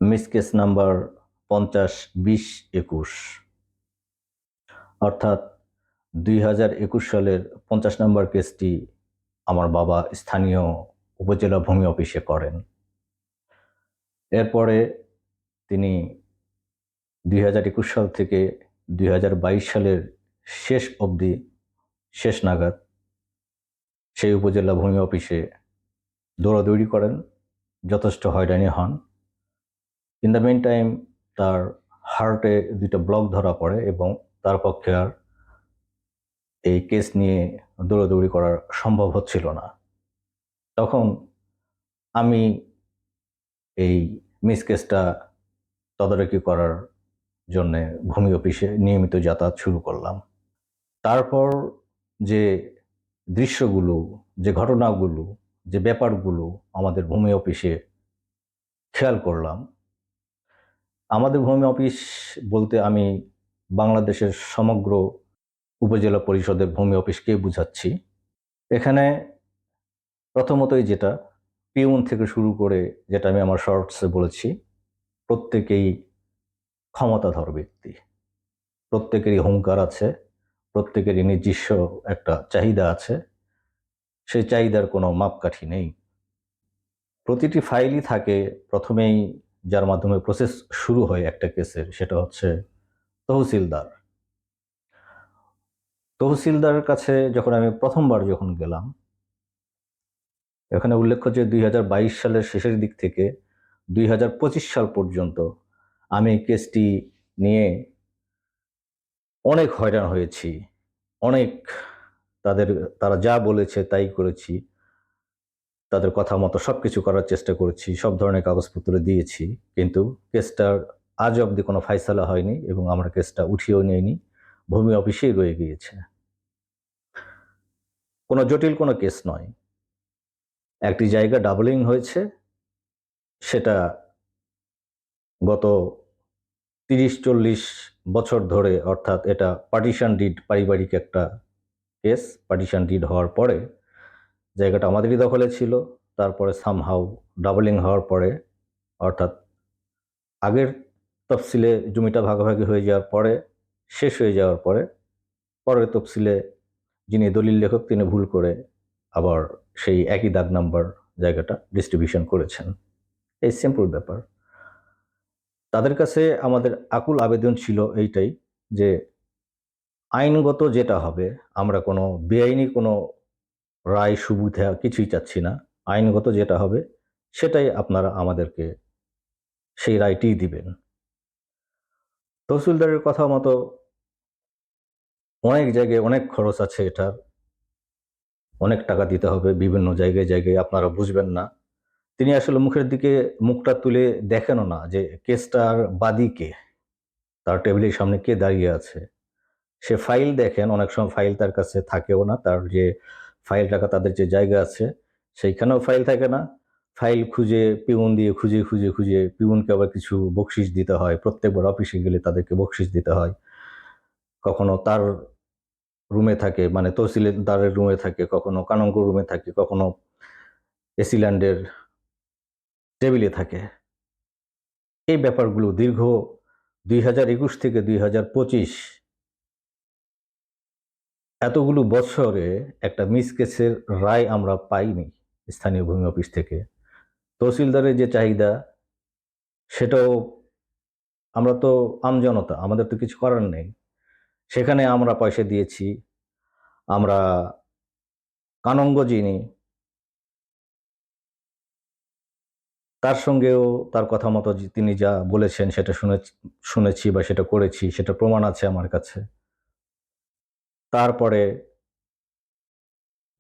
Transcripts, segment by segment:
Miss case number 50-20-21, অর্থাৎ 2021 সালের 50 নম্বর কেসটি আমার বাবা স্থানীয় উপজেলা ভূমি অফিসে করেন। এরপরে তিনি 2021 সাল থেকে 2022 সালের শেষ নাগাদ সেই উপজেলা ভূমি অফিসে দৌড়াদৌড়ি করেন, যথেষ্ট হয়রানি হন। ইন দ্য মেন টাইম তার হার্টে 2টা ব্লক ধরা পড়ে এবং তার পক্ষে আর এই কেস নিয়ে দৌড়াদৌড়ি করা সম্ভব হচ্ছিল না। তখন আমি এই মিস কেসটা তদারকি করার জন্যে ভূমি অফিসে নিয়মিত যাতায়াত শুরু করলাম। তারপর যে দৃশ্যগুলো, যে ঘটনাগুলো, যে ব্যাপারগুলো আমাদের ভূমি অফিসে খেয়াল করলাম, আমাদের ভূমি অফিস বলতে আমি বাংলাদেশের সমগ্র উপজেলা পরিষদের ভূমি অফিসকেই বুঝাচ্ছি। এখানে প্রথমতই যেটা, পিউন থেকে শুরু করে যেটা আমি আমার শর্টসে বলেছি, প্রত্যেকেই ক্ষমতাধর ব্যক্তি, প্রত্যেকেরই হুঙ্কার আছে, প্রত্যেকেরই নিজস্ব একটা চাহিদা আছে, সেই চাহিদার কোনো মাপকাঠি নেই। প্রতিটি ফাইলই থাকে প্রথমেই যার মাধ্যমে প্রসেস শুরু হয় একটা কেসের, সেটা হচ্ছে তহসিলদার। তহসিলদারের কাছে যখন আমি প্রথমবার গেলাম, এখানে উল্লেখ্য যে 2022 সালের শেষের দিক থেকে 2025 সাল পর্যন্ত আমি কেসটি নিয়ে অনেক হয়রান হয়েছি, অনেক তারা যা বলেছে তাই করেছি, তাদের কথা মতো সবকিছু করার চেষ্টা করেছি, সব ধরনের কাগজপত্র দিয়েছি, কিন্তু কেসটার আজ অবধি কোনো ফাইসালা হয়নি এবং আমরা কেসটা উঠিয়েও নেইনি, ভূমি অফিসেই রয়ে গিয়েছে। কোনো জটিল কোনো কেস নয়, একটি জায়গা ডাবলিং হয়েছে, সেটা গত 30-40 বছর ধরে, অর্থাৎ এটা পার্টিশন ডিড, পারিবারিক একটা কেস। পার্টিশন ডিড হওয়ার পরে জায়গাটা আমাদেরই দখলে ছিল, তারপরে সামহাউ ডাবলিং হওয়ার পরে, অর্থাৎ আগের তফসিলে জমিটা ভাগাভাগি হয়ে যাওয়ার পরে, শেষ হয়ে যাওয়ার পরে, পরের তফসিলে যিনি দলিল লেখক তিনি ভুল করে আবার সেই একই দাগ নাম্বার জায়গাটা ডিস্ট্রিবিউশন করেছেন। এই সিম্পল ব্যাপার। তাদের কাছে আমাদের আকুল আবেদন ছিল এইটাই যে আইনগত যেটা হবে, আমরা কোনো বেআইনি কোনো রায় সুবিধা কিছুই চাচ্ছি না, আইনগত যেটা হবে সেটাই আপনারা আমাদেরকে সেই রায়টিই দিবেন। তহসিলদারের কথা মতো অনেক জায়গায় অনেক খরচ আছে, এটার অনেক টাকা দিতে হবে বিভিন্ন জায়গায় জায়গায়, আপনারা বুঝবেন না। তিনি আসলে মুখটা তুলে দেখেনও না যে কেসটার বাদী কে, তার টেবিলের সামনে কে দাঁড়িয়ে আছে। সে ফাইল দেখেন, অনেক সময় ফাইল তার কাছে থাকেও না, তার যে ফাইল রাখা তাদের যে জায়গা আছে সেইখানেও ফাইল থাকে না। ফাইল খুঁজে পিউন দিয়ে খুঁজে খুঁজে খুঁজে পিউনকে আবার কিছু বকশিস দিতে হয়, প্রত্যেকবার অফিসে গেলে তাদেরকে বকশিস দিতে হয়। কখনো তার রুমে থাকে, মানে তহসিলদারের রুমে থাকে, কখনো কানঙ্গ রুমে থাকে, কখনো এসিল্যান্ডের টেবিলে থাকে। এই ব্যাপারগুলো দীর্ঘ 2021 থেকে 2025 এতগুলো বছরে একটা মিস কেসের রায় আমরা পাইনি স্থানীয় ভূমি অফিস থেকে। তহসিলদারের যে চাহিদা, সেটাও আমরা তো আমজনতা, আমাদের তো কিছু করার নেই। সেখানে আমরা পয়সা দিয়েছি। আমরা কানঙ্গ যিনি, তার সঙ্গেও তার কথা মতো তিনি যা বলেছেন সেটা শুনেছি বা সেটা করেছি, সেটা প্রমাণ আছে আমার কাছে। তারপরে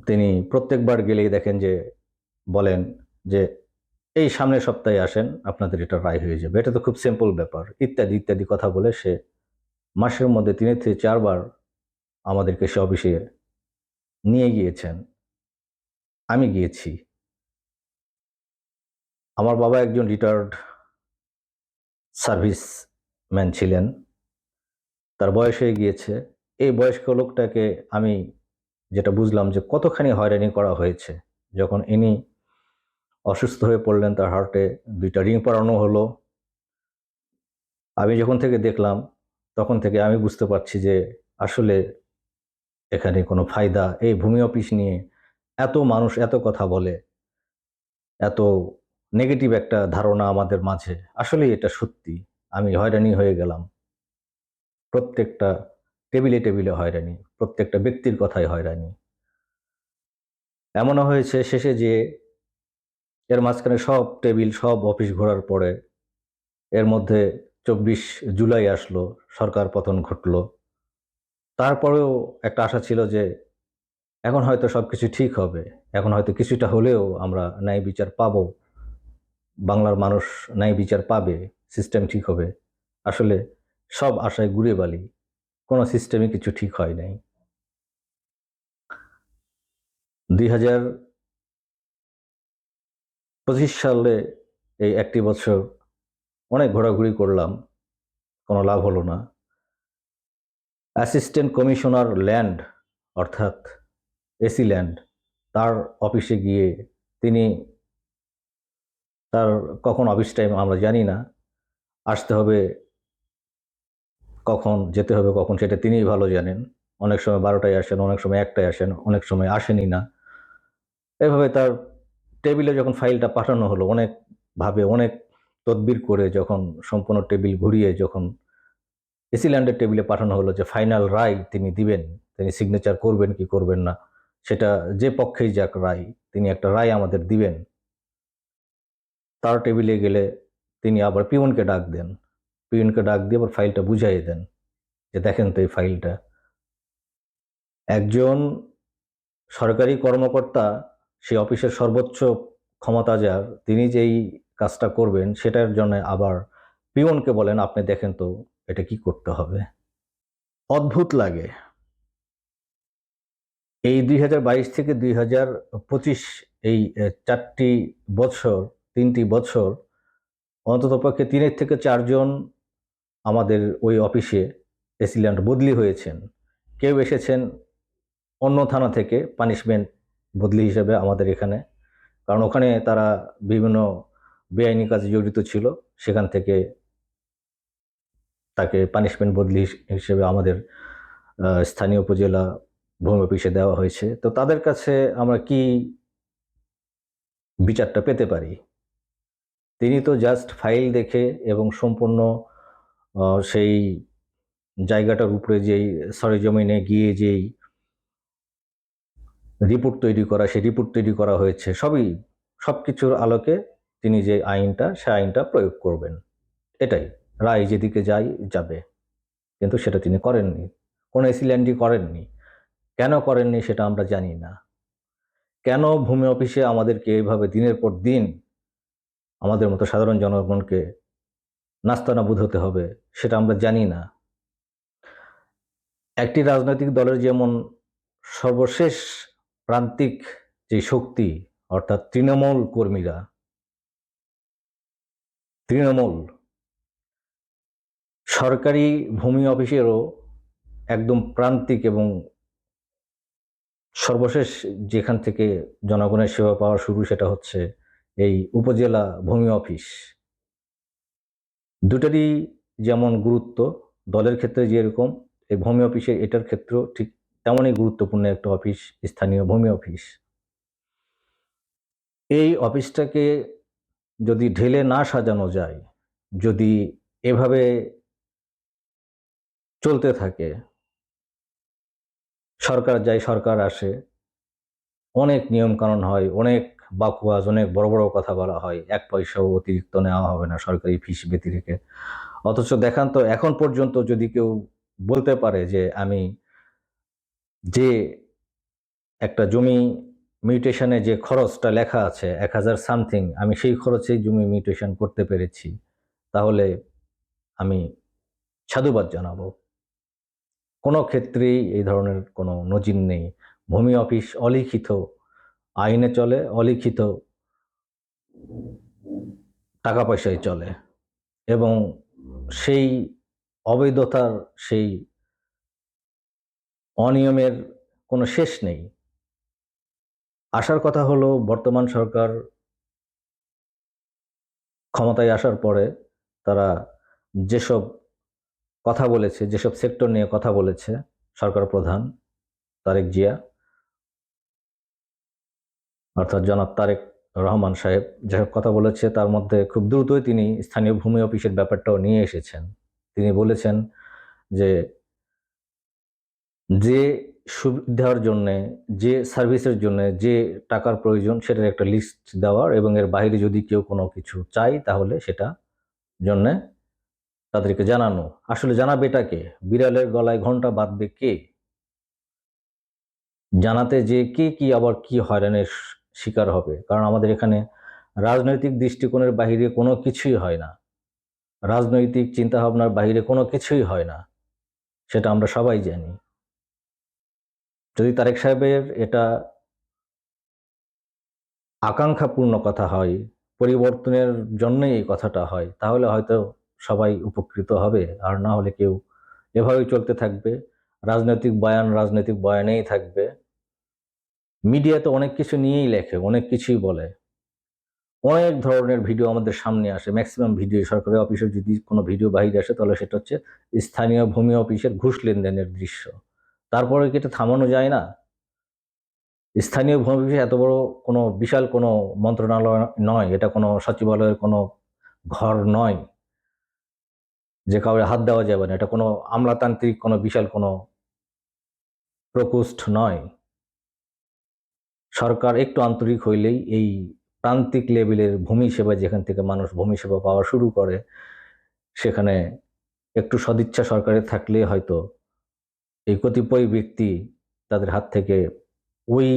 তিনি প্রত্যেকবার গেলেই দেখেন যে বলেন যে এই সামনের সপ্তাহে আসেন, আপনাদের এটা রায় হয়ে যাবে, এটা তো খুব সিম্পল ব্যাপার, ইত্যাদি ইত্যাদি কথা বলে সে মাসের মধ্যে 3 থেকে 4 বার আমাদেরকে সে অফিসে নিয়ে গিয়েছেন। আমি গিয়েছি। আমার বাবা একজন রিটায়ার্ড সার্ভিসম্যান ছিলেন, তার বয়স হয়ে গিয়েছে। এই বয়স্ক লোকটাকে আমি যেটা বুঝলাম যে কতখানি হয়রানি করা হয়েছে। যখন ইনি অসুস্থ হয়ে পড়লেন, তার হার্টে 2টা রিং পরানো হলো, আমি যখন থেকে দেখলাম তখন থেকে আমি বুঝতে পারছি যে আসলে এখানে কোনো ফায়দা, এই ভূমি অফিস নিয়ে এত মানুষ এত কথা বলে, এত নেগেটিভ একটা ধারণা আমাদের মাঝে, আসলেই এটা সত্যি। আমি হয়রানি হয়ে গেলাম, প্রত্যেকটা টেবিলে টেবিলে হয়রানি, প্রত্যেকটা ব্যক্তির কথায় হয়রানি। এমনও হয়েছে শেষে যে এর মাঝখানে সব টেবিল সব অফিস ঘোরার পরে এর মধ্যে 24 জুলাই আসলো, সরকার পতন ঘটলো। তারপরেও একটা আশা ছিল যে এখন হয়তো সবকিছু ঠিক হবে, এখন হয়তো কিছুটা হলেও আমরা ন্যায় বিচার পাবো, বাংলার মানুষ ন্যায় বিচার পাবে, সিস্টেম ঠিক হবে। আসলে সব আশায় গুড়ে বালি, কোনো সিস্টেমে কিছু ঠিক হয় নাই। 2025 সালে এই একটি বছর অনেক ঘোরাঘুরি করলাম, কোনো লাভ হলো না। অ্যাসিস্ট্যান্ট কমিশনার ল্যান্ড, অর্থাৎ এসি ল্যান্ড, তার অফিসে গিয়ে তিনি, তার কখন অফিস টাইম আমরা জানি না, আসতে হবে কখন, যেতে হবে কখন, সেটা তিনিই ভালো জানেন। অনেক সময় 12টায় আসেন, অনেক সময় 1টায় আসেন, অনেক সময় আসেনই না। এভাবে তার টেবিলে যখন ফাইলটা পাঠানো হলো, অনেকভাবে অনেক তদবির করে যখন সম্পূর্ণ টেবিল ঘুরিয়ে যখন এসি ল্যান্ডের টেবিলে পাঠানো হলো যে ফাইনাল রায় তিনি দিবেন, তিনি সিগনেচার করবেন কি করবেন না, সেটা যে পক্ষেই যাক রায়, তিনি একটা রায় আমাদের দিবেন। তার টেবিলে গেলে তিনি আবার পিয়নকে ডাক দেন, পিয়নকে ডাক দিয়ে আবার ফাইলটা বুঝাইয়ে দেন যে দেখেন তো এই ফাইলটা। একজন সরকারি কর্মকর্তা, সেই অফিসের সর্বোচ্চ ক্ষমতা যার, তিনি যেই কাজটা করবেন সেটার জন্য আবার পিয়নকে বলেন আপনি দেখেন তো এটা কি করতে হবে। অদ্ভুত লাগে। এই 2022 থেকে 2025, এই 4টি বছর, 3টি বছর অন্ততপক্ষে 3 থেকে 4 জন আমাদের ওই অফিসে এসিল্যান্ড বদলি হয়েছেন। কেউ এসেছেন অন্য থানা থেকে পানিশমেন্ট বদলি হিসেবে আমাদের এখানে, কারণ ওখানে তারা বিভিন্ন বেআইনি কাজে জড়িত ছিল, সেখান থেকে তাকে পানিশমেন্ট বদলি হিসেবে আমাদের স্থানীয় উপজেলা ভূমি অফিসে দেওয়া হয়েছে। তো তাদের কাছে আমরা কি বিচারটা পেতে পারি? তিনি তো জাস্ট ফাইল দেখে এবং সম্পূর্ণ সেই জায়গাটার উপরে যেই সরেজমিনে গিয়ে যেই রিপোর্ট তৈরি করা, সেই রিপোর্ট তৈরি করা হয়েছে, সবকিছুর আলোকে তিনি যে আইনটা, সে আইনটা প্রয়োগ করবেন, এটাই। রায় যেদিকে যাবে, কিন্তু সেটা তিনি করেননি, কোনো এসিল্যান্ডই করেননি। কেন করেননি সেটা আমরা জানি না। কেন ভূমি অফিসে আমাদেরকে এইভাবে দিনের পর দিন আমাদের মতো সাধারণ জনগণকে নাস্তানাবুদ হতে হবে সেটা আমরা জানি না। একটি রাজনৈতিক দলের যেমন সর্বশেষ প্রান্তিক যে শক্তি, অর্থাৎ তৃণমূল কর্মীরা, তৃণমূল সরকারি ভূমি অফিসেরও একদম প্রান্তিক এবং সর্বশেষ যেখান থেকে জনগণের সেবা পাওয়া শুরু, সেটা হচ্ছে এই উপজেলা ভূমি অফিস। দুটারই যেমন গুরুত্ব, দলের ক্ষেত্রে যেরকম, এই ভূমি অফিসে এটার ক্ষেত্রেও ঠিক তেমনই গুরুত্বপূর্ণ একটা অফিস, স্থানীয় ভূমি অফিস। এই অফিসটাকে যদি ঢেলে না সাজানো যায়, যদি এভাবে চলতে থাকে, সরকার যায় সরকার আসে, অনেক নিয়ম কানুন হয়, অনেক বাকওয়াজ, অনেক বড় বড় কথা বলা হয়, 1 পয়সাও অতিরিক্ত নেওয়া হবে না সরকারি ফিস ব্যতিরেকে। অথচ দেখান তো এখন পর্যন্ত যদি কেউ বলতে পারে যে আমি যে একটা জমি মিউটেশনে যে খরচটা লেখা আছে 1000 সামথিং, আমি সেই খরচেই জমি মিউটেশন করতে পেরেছি, তাহলে আমি সাধুবাদ জানাবো। কোনো ক্ষেত্রেই এই ধরনের কোনো নজির নেই। ভূমি অফিস অলিখিত আইনে চলে, অলিখিত টাকা পয়সায় চলে, এবং সেই অবৈধতার, সেই অনিয়মের কোনো শেষ নেই। আসার কথা হলো বর্তমান সরকার ক্ষমতায় আসার পরে তারা যেসব কথা বলেছে, যেসব সেক্টর নিয়ে কথা বলেছে সরকার প্রধান তারেক জিয়া, অর্থাৎ জনাব তারেক রহমান সাহেব যেসব কথা বলেছে তার মধ্যে খুব দ্রুতই তিনি স্থানীয় ভূমি অফিসের ব্যাপারটাও নিয়ে এসেছেন। তিনি বলেছেন যে যে সুবিধার জন্যে, যে সার্ভিসের জন্য যে টাকার প্রয়োজন সেটার একটা লিস্ট দেওয়ার, এবং এর বাইরে যদি কেউ কোনো কিছু চায় তাহলে সেটা জন্যে তাদেরকে জানানো। আসলে জানাবে এটাকে, বিড়ালের গলায় ঘন্টা বাঁধবে কে? জানাতে যে কে কি আবার কি হয়রানির শিকার হবে। কারণ আমাদের এখানে রাজনৈতিক দৃষ্টিকোণের বাহিরে কোনো কিছুই হয় না, রাজনৈতিক চিন্তাভাবনার বাহিরে কোনো কিছুই হয় না, সেটা আমরা সবাই জানি। যদি তারেক সাহেবের এটা আকাঙ্ক্ষাপূর্ণ কথা হয়, পরিবর্তনের জন্যই এই কথাটা হয়, তাহলে হয়তো সবাই উপকৃত হবে। আর না হলে কেউ এভাবেই চলতে থাকবে, রাজনৈতিক বয়ান রাজনৈতিক বয়ানেই থাকবে। মিডিয়া তো অনেক কিছু নিয়েই লেখে, অনেক কিছুই বলে, অনেক ধরনের ভিডিও আমাদের সামনে আসে। ম্যাক্সিমাম ভিডিও সরকারি অফিসের যদি কোনো ভিডিও বাইরে আসে তাহলে সেটা হচ্ছে স্থানীয় ভূমি অফিসের ঘুষ লেনদেনের দৃশ্য। তারপরে কি এটা থামানো যায় না? স্থানীয় ভূমি অফিস এত বড় কোনো বিশাল কোনো মন্ত্রণালয় নয়, এটা কোনো সচিবালয়ের কোনো ঘর নয় যে কাউরে হাত দেওয়া যাবে না, এটা কোনো আমলাতান্ত্রিক কোনো বিশাল কোনো প্রকোষ্ঠ নয়। সরকার একটু আন্তরিক হইলেই এই প্রান্তিক লেভেলের ভূমি সেবা, যেখান থেকে মানুষ ভূমি সেবা পাওয়া শুরু করে, সেখানে একটু সদিচ্ছা সরকারের থাকলে হয়তো এই কতিপয় ব্যক্তি তাদের হাত থেকে ওই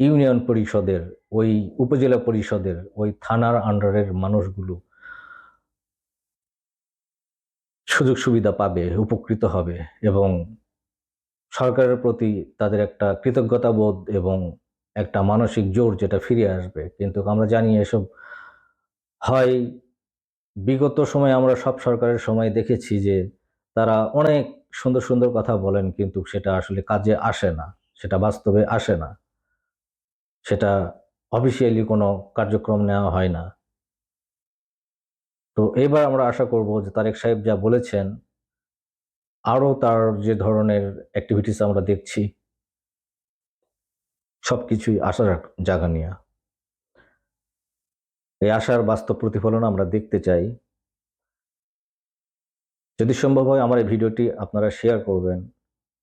ইউনিয়ন পরিষদের, ওই উপজেলা পরিষদের, ওই থানার আন্ডারের মানুষগুলো সুযোগ সুবিধা পাবে, উপকৃত হবে, এবং সরকারের প্রতি তাদের একটা কৃতজ্ঞতা বোধ এবং একটা মানসিক জোর যেটা ফিরে আসবে। কিন্তু আমরা জানি এসব হয়। বিগত সময়ে আমরা সব সরকারের সময় দেখেছি যে তারা অনেক সুন্দর সুন্দর কথা বলেন, কিন্তু সেটা আসলে কাজে আসে না, সেটা বাস্তবে আসে না, সেটা অফিসিয়ালি কোনো কার্যক্রম নেওয়া হয় না। তো এবার আমরা আশা করব যে তারেক সাহেব যা বলেছেন, আরও তার যে ধরনের অ্যাক্টিভিটিস আমরা দেখছি, সবকিছুই আশার জায়গা নিয়ে। এই আশার বাস্তব প্রতিফলন আমরা দেখতে চাই। যদি সম্ভব হয় আমার এই ভিডিওটি আপনারা শেয়ার করবেন,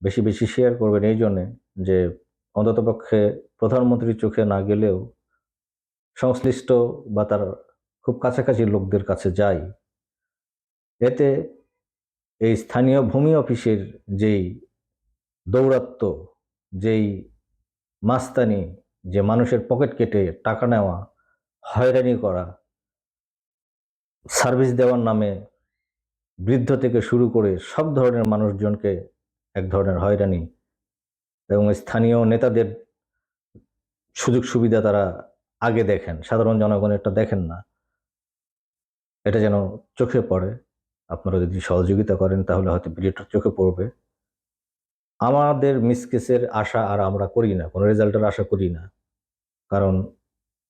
বেশি বেশি শেয়ার করবেন, এই জন্যে যে অন্ততপক্ষে প্রধানমন্ত্রীর চোখে না গেলেও সংশ্লিষ্ট বা তার খুব কাছাকাছি লোকদের কাছে যায়। এতে এই স্থানীয় ভূমি অফিসের যেই দৌরাত্ম্য, যেই মাস্তানি, যে মানুষের পকেট কেটে টাকা নেওয়া, হয়রানি করা, সার্ভিস দেওয়ার নামে বৃদ্ধ থেকে শুরু করে সব ধরনের মানুষজনকে এক ধরনের হয়রানি, এবং স্থানীয় নেতাদের সুযোগ সুবিধা তারা আগে দেখেন, সাধারণ জনগণেরটা দেখেন না, এটা যেন চোখে পড়ে। আপনারা যদি সহযোগিতা করেন তাহলে হয়তো ভিডিওটা চোখে পড়বে। আমাদের মিসকেসের আশা আর আমরা করি না, কোনো রেজাল্টের আশা করি না। কারণ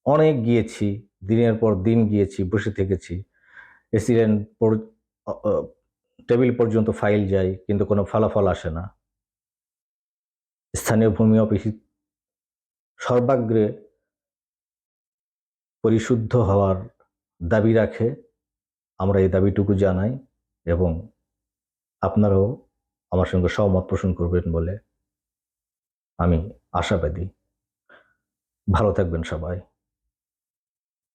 অনেক গিয়েছি, দিনের পর দিন গিয়েছি, বসে থেকেছি, এসিডেন্ট টেবিল পর্যন্ত ফাইল যায়, কিন্তু কোনো ফলাফল আসে না। স্থানীয় ভূমি অফিস সর্বাগ্রে পরিশুদ্ধ হওয়ার দাবি রাখে। আমরা এই দাবিটুকু জানাই, এবং আপনারাও আমার সঙ্গে সহমত পোষণ করবেন বলে আমি আশাবাদী। ভালো থাকবেন সবাই।